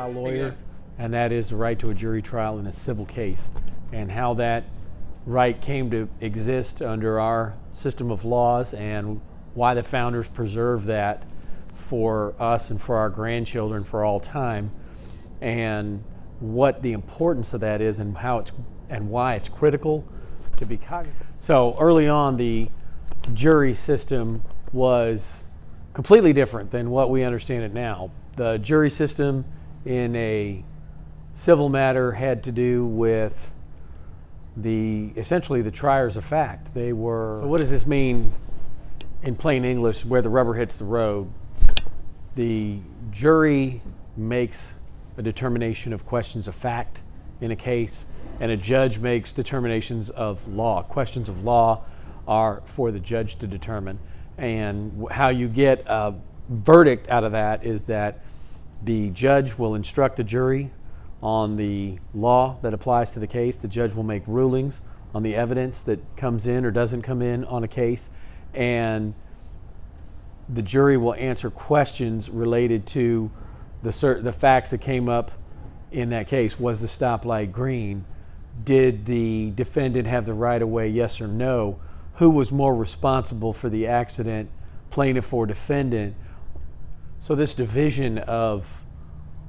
trial lawyer, and that is the right to a jury trial in a civil case, and how that right came to exist under our system of laws and why the founders preserved that for us and for our grandchildren for all time, and what the importance of that is and how it's and why it's critical to be cognizant. So early on, the jury system was completely different than what we understand it now. The jury system in a civil matter had to do with essentially the triers of fact. They were, so what does this mean in plain English, where the rubber hits the road? The jury makes a determination of questions of fact in a case, and a judge makes determinations of law. Questions of law are for the judge to determine. And how you get a verdict out of that is that the judge will instruct the jury on the law that applies to the case. The judge will make rulings on the evidence that comes in or doesn't come in on a case, and the jury will answer questions related to the facts that came up in that case. Was the stoplight green? Did the defendant have the right of way, yes or no? Who was more responsible for the accident, plaintiff or defendant? So this division of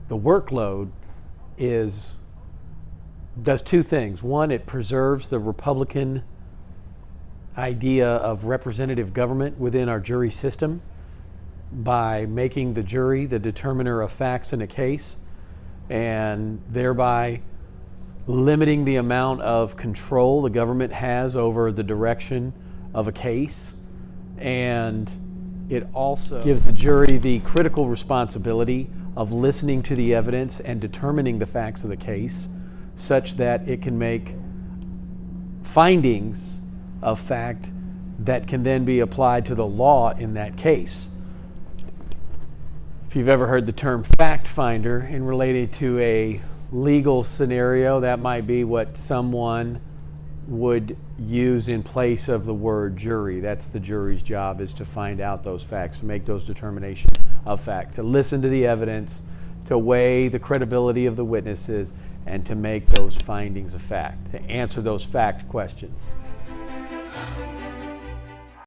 the workload does two things. One, it preserves the Republican idea of representative government within our jury system by making the jury the determiner of facts in a case, and thereby limiting the amount of control the government has over the direction of a case. And it also gives the jury the critical responsibility of listening to the evidence and determining the facts of the case such that it can make findings of fact that can then be applied to the law in that case. If you've ever heard the term fact finder in related to a legal scenario, that might be what someone would use in place of the word jury. That's the jury's job, is to find out those facts, to make those determinations of fact, to listen to the evidence, to weigh the credibility of the witnesses, and to make those findings of fact, to answer those fact questions.